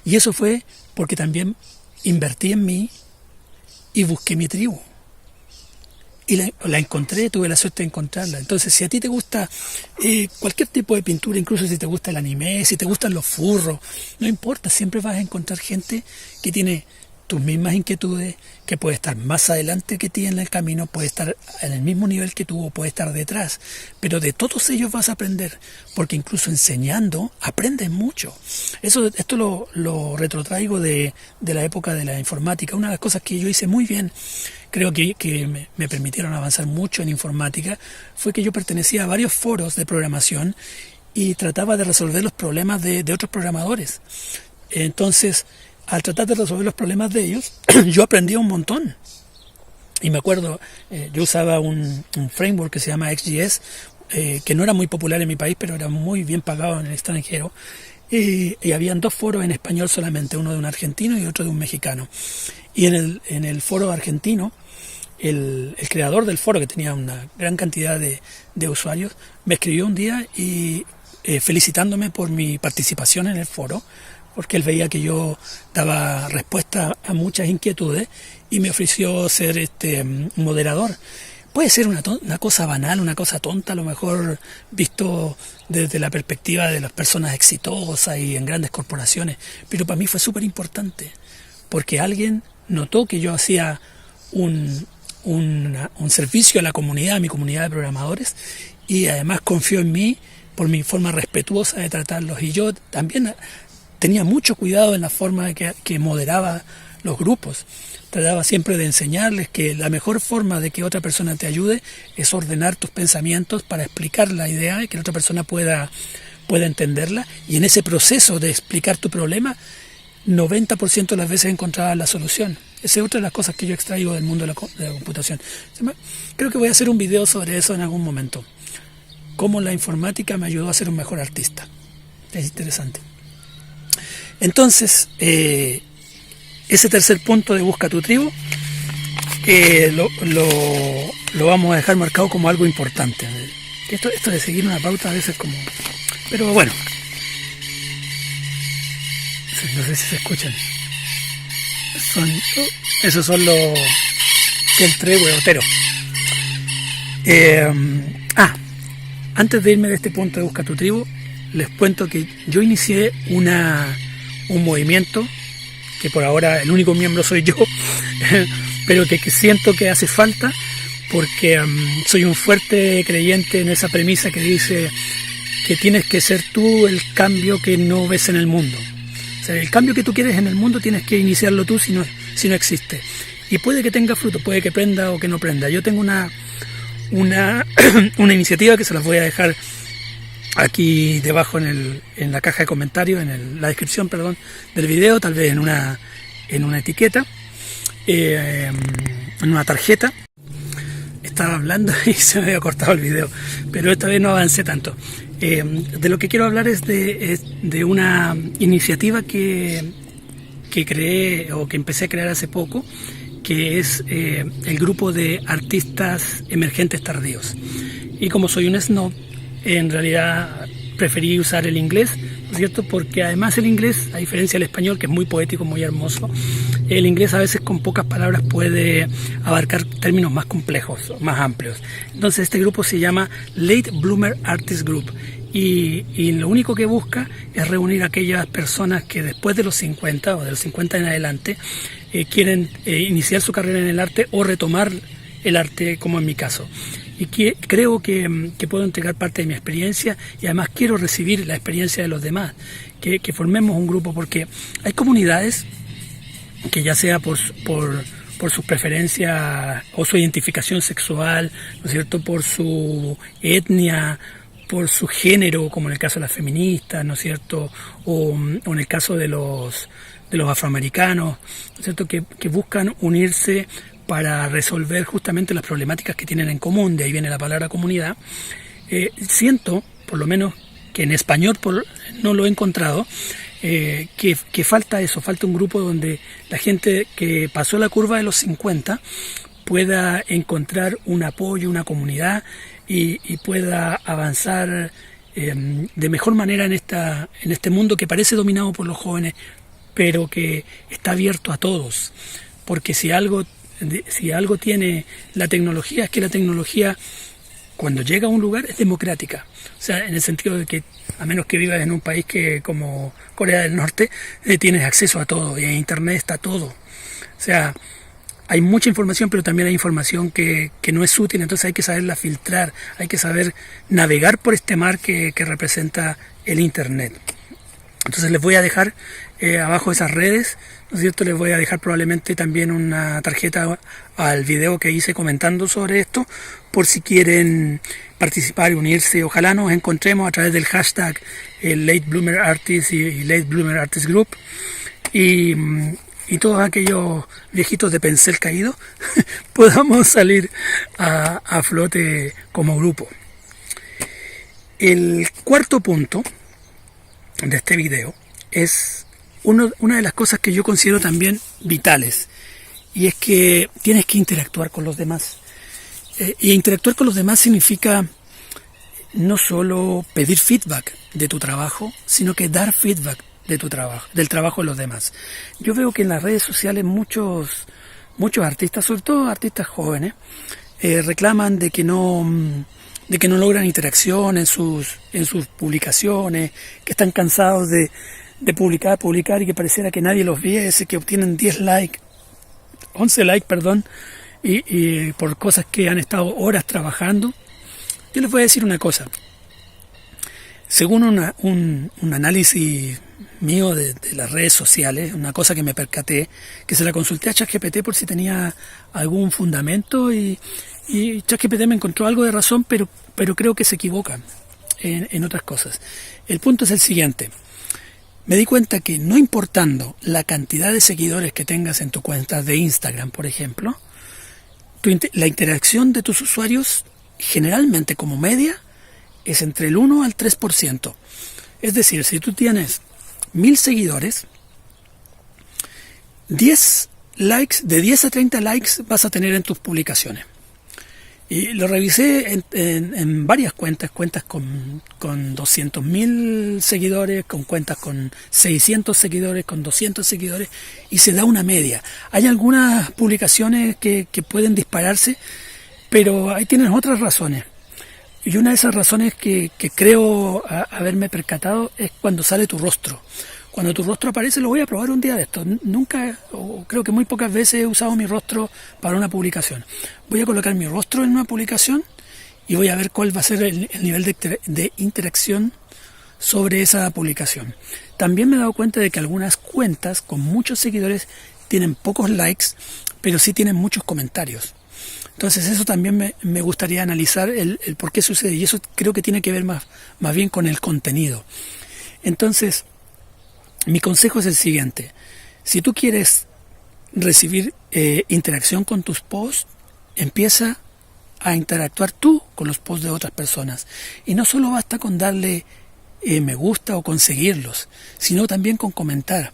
Y eso fue porque también invertí en mí y busqué mi tribu. Y la encontré, tuve la suerte de encontrarla. Entonces, si a ti te gusta cualquier tipo de pintura, incluso si te gusta el anime, si te gustan los furros, no importa, siempre vas a encontrar gente que tiene tus mismas inquietudes, que puede estar más adelante que ti en el camino, puede estar en el mismo nivel que tú o puede estar detrás, pero de todos ellos vas a aprender, porque incluso enseñando aprendes mucho. Esto lo retrotraigo de la época de la informática. Una de las cosas que yo hice muy bien, creo que me permitieron avanzar mucho en informática, fue que yo pertenecía a varios foros de programación y trataba de resolver los problemas de otros programadores. Entonces, al tratar de resolver los problemas de ellos, yo aprendía un montón. Y me acuerdo, yo usaba un framework que se llama XJS, que no era muy popular en mi país, pero era muy bien pagado en el extranjero. Y habían 2 foros en español solamente, uno de un argentino y otro de un mexicano. Y en el foro argentino, el creador del foro, que tenía una gran cantidad de usuarios, me escribió un día y felicitándome por mi participación en el foro, porque él veía que yo daba respuesta a muchas inquietudes y me ofreció ser moderador. Puede ser una cosa banal, una cosa tonta, a lo mejor visto desde la perspectiva de las personas exitosas y en grandes corporaciones, pero para mí fue súper importante, porque alguien notó que yo hacía un servicio a la comunidad, a mi comunidad de programadores, y además confió en mí por mi forma respetuosa de tratarlos. Y yo también tenía mucho cuidado en la forma que moderaba los grupos. Trataba siempre de enseñarles que la mejor forma de que otra persona te ayude es ordenar tus pensamientos para explicar la idea y que la otra persona pueda entenderla. Y en ese proceso de explicar tu problema, 90% de las veces encontraba la solución. Esa es otra de las cosas que yo extraigo del mundo de la computación. Creo que voy a hacer un video sobre eso en algún momento. Cómo la informática me ayudó a ser un mejor artista. Es interesante. Entonces, ese tercer punto de busca tu tribu lo vamos a dejar marcado como algo importante. Esto de seguir una pauta a veces como... Pero bueno, no sé si se escuchan. Esos son los el huevotero. Antes de irme de este punto de busca tu tribu, les cuento que yo inicié un movimiento que por ahora el único miembro soy yo, pero que siento que hace falta porque soy un fuerte creyente en esa premisa que dice que tienes que ser tú el cambio que no ves en el mundo. O sea, el cambio que tú quieres en el mundo tienes que iniciarlo tú si no existe. Y puede que tenga fruto, puede que prenda o que no prenda. Yo tengo una iniciativa que se las voy a dejar aquí debajo en la caja de comentarios, la descripción, perdón, del video, tal vez en una etiqueta, en una tarjeta. Estaba hablando y se me había cortado el video, pero esta vez no avancé tanto. De lo que quiero hablar es de una iniciativa que creé o que empecé a crear hace poco, que es el grupo de artistas emergentes tardíos. Y como soy un snob, en realidad preferí usar el inglés, ¿no es cierto? Porque además el inglés, a diferencia del español, que es muy poético, muy hermoso, el inglés a veces con pocas palabras puede abarcar términos más complejos, más amplios. Entonces este grupo se llama Late Bloomer Artist Group y lo único que busca es reunir a aquellas personas que después de los 50 o de los 50 en adelante quieren iniciar su carrera en el arte o retomar el arte, como en mi caso. Y creo que puedo entregar parte de mi experiencia y además quiero recibir la experiencia de los demás, que formemos un grupo, porque hay comunidades que ya sea por sus preferencias o su identificación sexual, ¿no es cierto?, por su etnia, por su género, como en el caso de las feministas, ¿no es cierto?, o en el caso de los afroamericanos, ¿no es cierto?, que buscan unirse para resolver justamente las problemáticas que tienen en común. De ahí viene la palabra comunidad. Siento, por lo menos que en español no lo he encontrado, que falta eso, falta un grupo donde la gente que pasó la curva de los 50 pueda encontrar un apoyo, una comunidad y pueda avanzar de mejor manera en este mundo que parece dominado por los jóvenes, pero que está abierto a todos. Porque si algo tiene la tecnología, es que la tecnología, cuando llega a un lugar, es democrática. O sea, en el sentido de que, a menos que vivas en un país que como Corea del Norte, tienes acceso a todo, y en Internet está todo. O sea, hay mucha información, pero también hay información que no es útil, entonces hay que saberla filtrar, hay que saber navegar por este mar que representa el Internet. Entonces les voy a dejar abajo esas redes, ¿no es cierto? Les voy a dejar probablemente también una tarjeta al video que hice comentando sobre esto, por si quieren participar y unirse. Ojalá nos encontremos a través del hashtag Late Bloomer Artist y Late Bloomer Artist Group, y todos aquellos viejitos de pincel caído podamos salir a flote como grupo. El cuarto punto de este video es una de las cosas que yo considero también vitales, y es que tienes que interactuar con los demás. Y interactuar con los demás significa no solo pedir feedback de tu trabajo, sino que dar feedback de tu trabajo, del trabajo de los demás. Yo veo que en las redes sociales muchos artistas, sobre todo artistas jóvenes, reclaman de que no logran interacción en sus publicaciones, que están cansados de publicar y que pareciera que nadie los viese, que obtienen 11 likes, y por cosas que han estado horas trabajando. Yo les voy a decir una cosa. Según un análisis mío de las redes sociales, una cosa que me percaté, que se la consulté a ChatGPT por si tenía algún fundamento y ChatGPT me encontró algo de razón, pero creo que se equivoca en otras cosas. El punto es el siguiente. Me di cuenta que no importando la cantidad de seguidores que tengas en tu cuenta de Instagram, por ejemplo, la interacción de tus usuarios generalmente como media es entre el 1 al 3%. Es decir, si tú tienes 1000 seguidores, 10 likes, de 10 a 30 likes vas a tener en tus publicaciones. Y lo revisé en varias cuentas con 200.000 seguidores, con cuentas con 600 seguidores, con 200 seguidores, y se da una media. Hay algunas publicaciones que pueden dispararse, pero ahí tienes otras razones. Y una de esas razones que creo haberme percatado es cuando sale tu rostro. Cuando tu rostro aparece, lo voy a probar un día de esto. Nunca, o creo que muy pocas veces he usado mi rostro para una publicación. Voy a colocar mi rostro en una publicación y voy a ver cuál va a ser el nivel de interacción sobre esa publicación. También me he dado cuenta de que algunas cuentas con muchos seguidores tienen pocos likes, pero sí tienen muchos comentarios. Entonces eso también me gustaría analizar el por qué sucede, y eso creo que tiene que ver más bien con el contenido. Entonces, mi consejo es el siguiente. Si tú quieres recibir interacción con tus posts, empieza a interactuar tú con los posts de otras personas. Y no solo basta con darle me gusta o conseguirlos, sino también con comentar.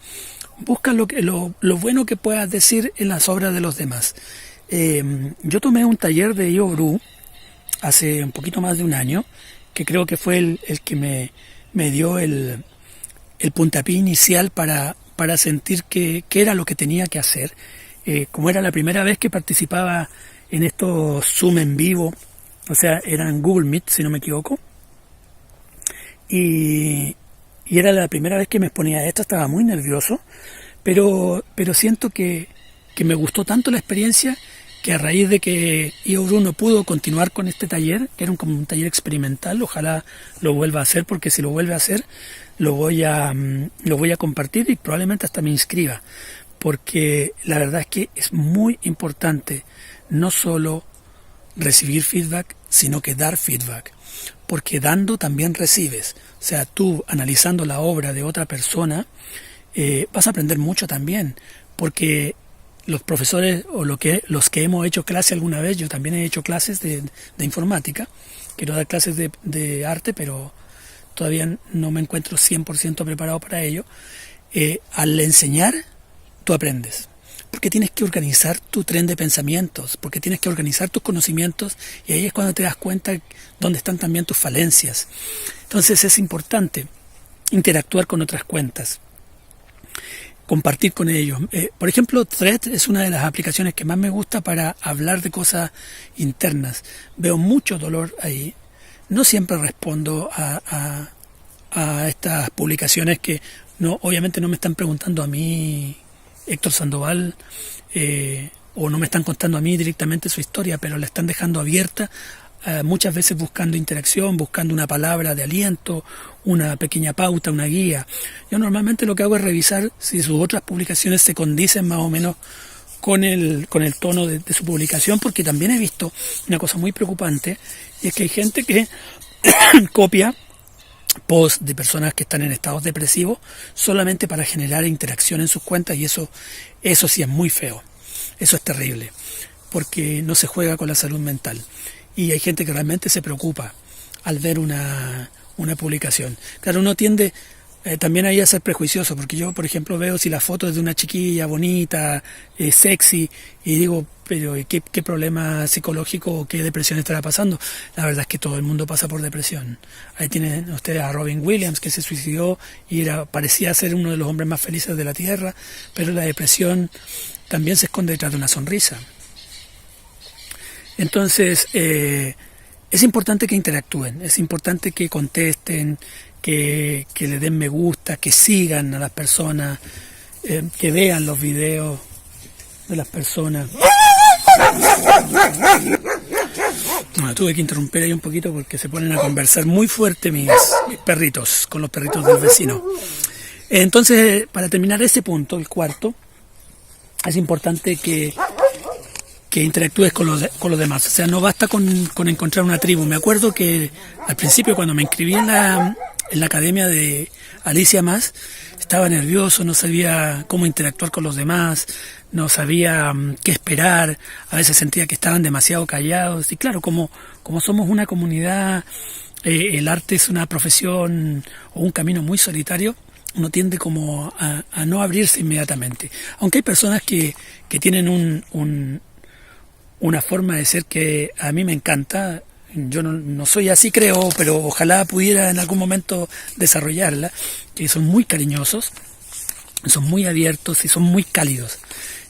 Busca lo bueno que puedas decir en las obras de los demás. Yo tomé un taller de I.O. Bru hace un poquito más de un año, que creo que fue el que me dio el puntapié inicial para sentir que era lo que tenía que hacer. Como era la primera vez que participaba en estos Zoom en vivo, o sea, eran Google Meet, si no me equivoco, y era la primera vez que me exponía a esto, estaba muy nervioso, pero siento que me gustó tanto la experiencia que a raíz de que I.O. Bru no pudo continuar con este taller, que era como un taller experimental, ojalá lo vuelva a hacer, porque si lo vuelve a hacer lo voy a compartir y probablemente hasta me inscriba, porque la verdad es que es muy importante no solo recibir feedback, sino que dar feedback, porque dando también recibes. O sea, tú analizando la obra de otra persona vas a aprender mucho también, porque los profesores o los que hemos hecho clase alguna vez, yo también he hecho clases de informática, quiero dar clases de arte, pero todavía no me encuentro 100% preparado para ello. Al enseñar, tú aprendes, porque tienes que organizar tu tren de pensamientos, porque tienes que organizar tus conocimientos, y ahí es cuando te das cuenta dónde están también tus falencias. Entonces es importante interactuar con otras cuentas, compartir con ellos. Por ejemplo, Thread es una de las aplicaciones que más me gusta para hablar de cosas internas. Veo mucho dolor ahí. No siempre respondo a estas publicaciones que obviamente no me están preguntando a mí, Héctor Sandoval, o no me están contando a mí directamente su historia, pero la están dejando abierta, muchas veces buscando interacción, buscando una palabra de aliento, una pequeña pauta, una guía. Yo normalmente lo que hago es revisar si sus otras publicaciones se condicen más o menos con el tono de su publicación, porque también he visto una cosa muy preocupante, y es que hay gente que copia posts de personas que están en estados depresivos solamente para generar interacción en sus cuentas, y eso sí es muy feo, eso es terrible, porque no se juega con la salud mental, y hay gente que realmente se preocupa al ver una publicación. Claro, uno tiende también ahí a ser prejuicioso, porque yo, por ejemplo, veo si la foto es de una chiquilla bonita, sexy, y digo, pero ¿qué problema psicológico o qué depresión estará pasando? La verdad es que todo el mundo pasa por depresión. Ahí tienen ustedes a Robin Williams, que se suicidó y parecía ser uno de los hombres más felices de la Tierra, pero la depresión también se esconde detrás de una sonrisa. Entonces, es importante que interactúen, es importante que contesten, que le den me gusta, que sigan a las personas, que vean los videos de las personas. Tuve que interrumpir ahí un poquito porque se ponen a conversar muy fuerte mis perritos con los perritos del vecino. Entonces, para terminar ese punto, el cuarto, es importante que interactúes con los demás. O sea, no basta con encontrar una tribu. Me acuerdo que al principio, cuando me inscribí en la academia de Alicia Más, estaba nervioso, no sabía cómo interactuar con los demás, no sabía qué esperar, a veces sentía que estaban demasiado callados. Y claro, como somos una comunidad, el arte es una profesión o un camino muy solitario, uno tiende como a no abrirse inmediatamente. Aunque hay personas que tienen una forma de ser que a mí me encanta. Yo no soy así, creo, pero ojalá pudiera en algún momento desarrollarla, que son muy cariñosos, son muy abiertos y son muy cálidos.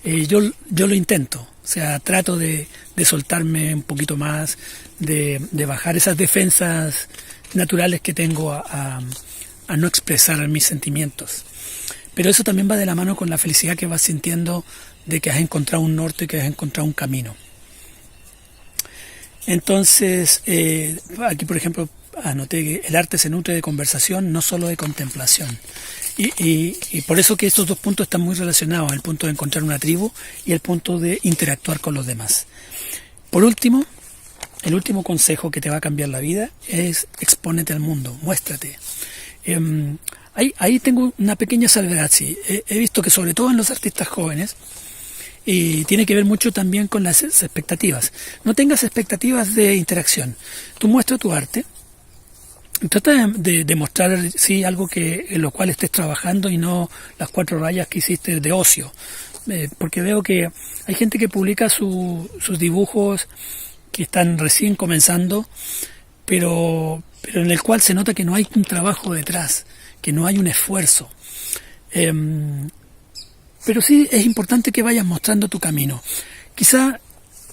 Yo lo intento, o sea, trato de soltarme un poquito más, de bajar esas defensas naturales que tengo a no expresar mis sentimientos. Pero eso también va de la mano con la felicidad que vas sintiendo de que has encontrado un norte, que has encontrado un camino. Entonces, aquí por ejemplo anoté que el arte se nutre de conversación, no solo de contemplación. Y por eso que estos dos puntos están muy relacionados, el punto de encontrar una tribu y el punto de interactuar con los demás. Por último, el último consejo que te va a cambiar la vida es expónete al mundo, muéstrate. Ahí tengo una pequeña salvedad, sí. He visto que sobre todo en los artistas jóvenes, y tiene que ver mucho también con las expectativas. No tengas expectativas de interacción. Tú muestra tu arte, trata de mostrar sí, algo en lo cual estés trabajando y no las 4 rayas que hiciste de ocio. Porque veo que hay gente que publica sus dibujos que están recién comenzando, pero en el cual se nota que no hay un trabajo detrás, que no hay un esfuerzo. Pero sí es importante que vayas mostrando tu camino. Quizá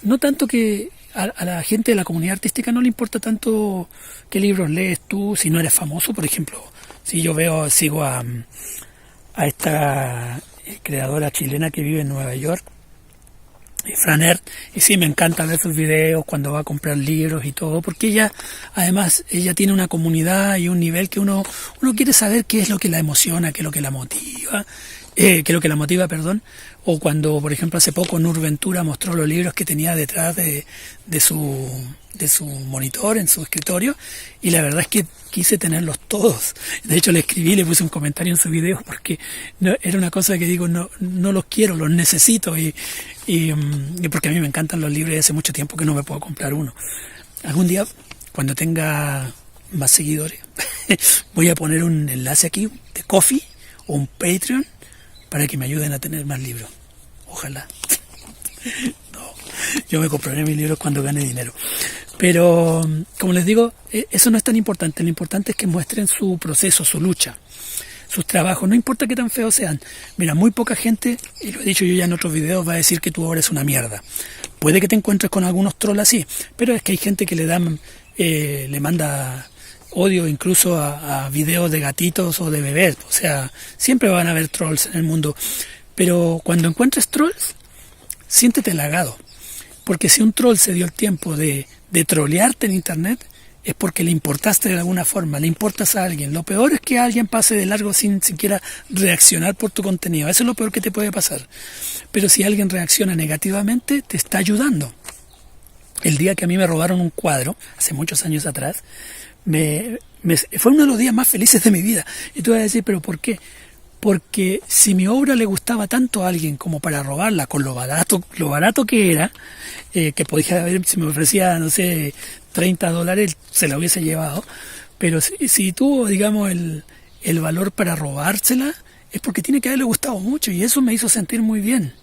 no tanto que a la gente de la comunidad artística no le importa tanto qué libros lees tú, si no eres famoso, por ejemplo. Si yo sigo a esta creadora chilena que vive en Nueva York, Fran Ertz, y sí me encanta ver sus videos cuando va a comprar libros y todo, porque ella tiene una comunidad y un nivel que uno quiere saber qué es lo que la emociona, qué es lo que la motiva. O cuando, por ejemplo, hace poco Nur Ventura mostró los libros que tenía detrás de su monitor en su escritorio, y la verdad es que quise tenerlos todos. De hecho, le escribí, le puse un comentario en su video porque era una cosa que digo, no los quiero, los necesito, y porque a mí me encantan los libros y hace mucho tiempo que no me puedo comprar uno. Algún día, cuando tenga más seguidores, voy a poner un enlace aquí de Ko-fi o un Patreon para que me ayuden a tener más libros. Ojalá. No, yo me compraré mis libros cuando gane dinero. Pero, como les digo, eso no es tan importante. Lo importante es que muestren su proceso, su lucha, sus trabajos. No importa qué tan feos sean. Mira, muy poca gente, y lo he dicho yo ya en otros videos, va a decir que tu obra es una mierda. Puede que te encuentres con algunos trolls así, pero es que hay gente que le manda odio incluso a videos de gatitos o de bebés. O sea, siempre van a haber trolls en el mundo. Pero cuando encuentres trolls, siéntete halagado. Porque si un troll se dio el tiempo de trolearte en internet, es porque le importaste de alguna forma, le importas a alguien. Lo peor es que alguien pase de largo sin siquiera reaccionar por tu contenido. Eso es lo peor que te puede pasar. Pero si alguien reacciona negativamente, te está ayudando. El día que a mí me robaron un cuadro, hace muchos años atrás, fue uno de los días más felices de mi vida. Y tú vas a decir, ¿pero por qué? Porque si mi obra le gustaba tanto a alguien como para robarla con lo barato que era, que podía haber, si me ofrecía, no sé, $30, se la hubiese llevado. Pero si tuvo, digamos, el valor para robársela, es porque tiene que haberle gustado mucho, y eso me hizo sentir muy bien.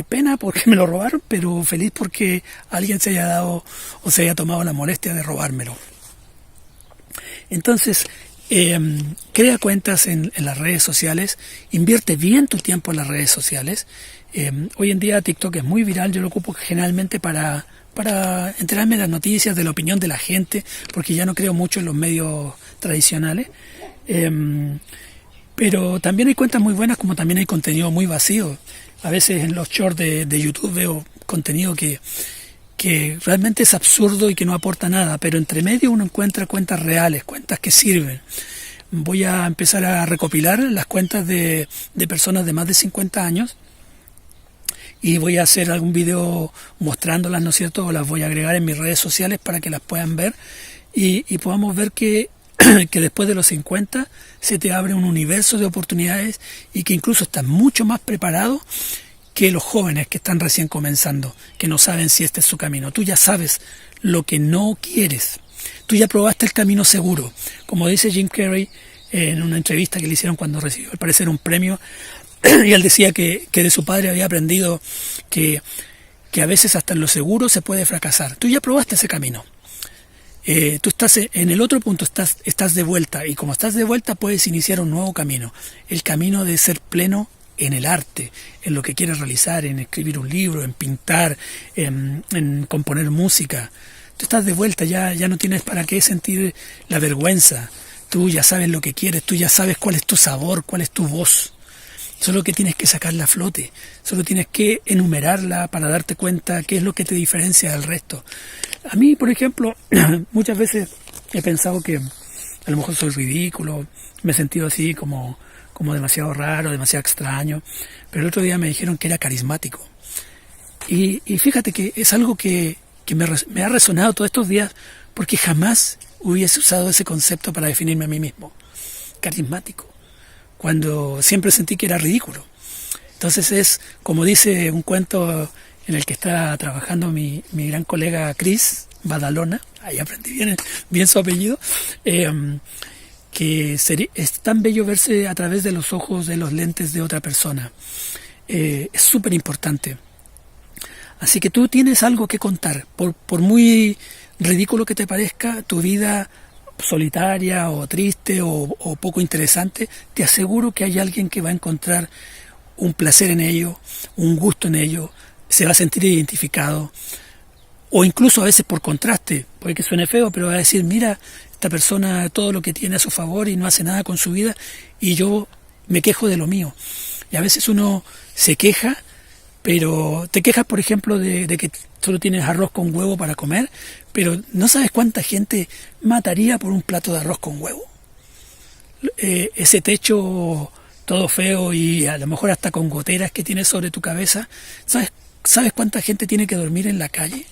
Pena porque me lo robaron, pero feliz porque alguien se haya dado o se haya tomado la molestia de robármelo. Entonces, crea cuentas en las redes sociales, invierte bien tu tiempo en las redes sociales. Hoy en día TikTok es muy viral, yo lo ocupo generalmente para enterarme de las noticias, de la opinión de la gente, porque ya no creo mucho en los medios tradicionales. Pero también hay cuentas muy buenas, como también hay contenido muy vacío. A veces en los shorts de YouTube veo contenido que realmente es absurdo y que no aporta nada, pero entre medio uno encuentra cuentas reales, cuentas que sirven. voy a empezar a recopilar las cuentas de personas de más de 50 años y voy a hacer algún video mostrándolas, ¿no es cierto? O las voy a agregar en mis redes sociales para que las puedan ver y podamos ver que después de los 50 se te abre un universo de oportunidades y que incluso estás mucho más preparado que los jóvenes que están recién comenzando, que no saben si este es su camino. Tú ya sabes lo que no quieres. Tú ya probaste el camino seguro. Como dice Jim Carrey en una entrevista que le hicieron cuando recibió al parecer un premio, y él decía que de su padre había aprendido que a veces hasta en lo seguro se puede fracasar. Tú ya probaste ese camino. Tú estás en el otro punto, estás de vuelta, y como estás de vuelta puedes iniciar un nuevo camino, el camino de ser pleno en el arte, en lo que quieres realizar, en escribir un libro, en pintar, en componer música. Tú estás de vuelta, ya no tienes para qué sentir la vergüenza. Tú ya sabes lo que quieres, tú ya sabes cuál es tu sabor, cuál es tu voz. Solo que tienes que sacarla a flote, solo tienes que enumerarla para darte cuenta qué es lo que te diferencia del resto. A mí, por ejemplo, muchas veces he pensado que a lo mejor soy ridículo, me he sentido así como demasiado raro, demasiado extraño, pero el otro día me dijeron que era carismático. Y fíjate que es algo que me ha resonado todos estos días porque jamás hubiese usado ese concepto para definirme a mí mismo. Carismático. Cuando siempre sentí que era ridículo. Entonces es, como dice un cuento en el que está trabajando mi gran colega Chris Badalona, ahí aprendí bien su apellido, que es tan bello verse a través de los ojos, de los lentes de otra persona. Es súper importante. Así que tú tienes algo que contar. Por muy ridículo que te parezca, tu vida solitaria o triste o poco interesante, te aseguro que hay alguien que va a encontrar un placer en ello, un gusto en ello, se va a sentir identificado, o incluso a veces por contraste, puede que suene feo, pero va a decir, mira, esta persona todo lo que tiene a su favor y no hace nada con su vida y yo me quejo de lo mío. Y a veces uno se queja, pero te quejas, por ejemplo, de que solo tienes arroz con huevo para comer, pero no sabes cuánta gente mataría por un plato de arroz con huevo. Ese techo todo feo y a lo mejor hasta con goteras que tienes sobre tu cabeza, ¿sabes cuánta gente tiene que dormir en la calle?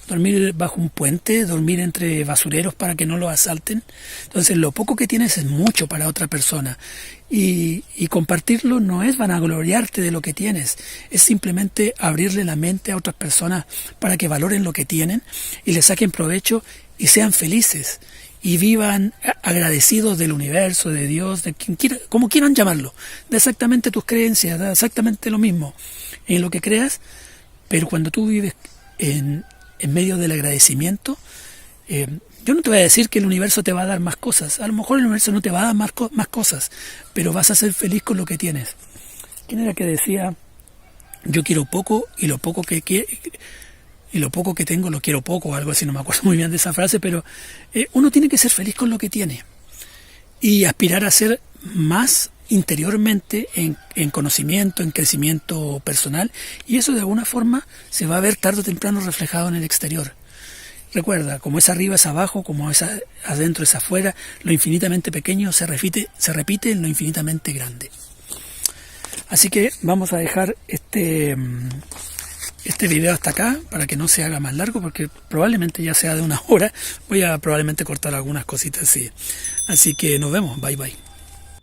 Dormir bajo un puente, dormir entre basureros para que no lo asalten. Entonces lo poco que tienes es mucho para otra persona. Y compartirlo no es vanagloriarte de lo que tienes, es simplemente abrirle la mente a otras personas para que valoren lo que tienen y le saquen provecho y sean felices y vivan agradecidos del universo, de Dios, de quien quiera, como quieran llamarlo, de exactamente tus creencias, de exactamente lo mismo en lo que creas, pero cuando tú vives en medio del agradecimiento, yo no te voy a decir que el universo te va a dar más cosas, a lo mejor el universo no te va a dar más cosas, pero vas a ser feliz con lo que tienes. ¿Quién era que decía, yo quiero poco y lo poco que tengo lo quiero poco, o algo así? No me acuerdo muy bien de esa frase, pero uno tiene que ser feliz con lo que tiene y aspirar a ser más interiormente en conocimiento, en crecimiento personal, y eso de alguna forma se va a ver tarde o temprano reflejado en el exterior. Recuerda, como es arriba es abajo, como es adentro es afuera, lo infinitamente pequeño se repite en lo infinitamente grande. Así que vamos a dejar este video hasta acá para que no se haga más largo, porque probablemente ya sea de 1 hora. Voy a probablemente cortar algunas cositas así. Así que nos vemos, bye bye.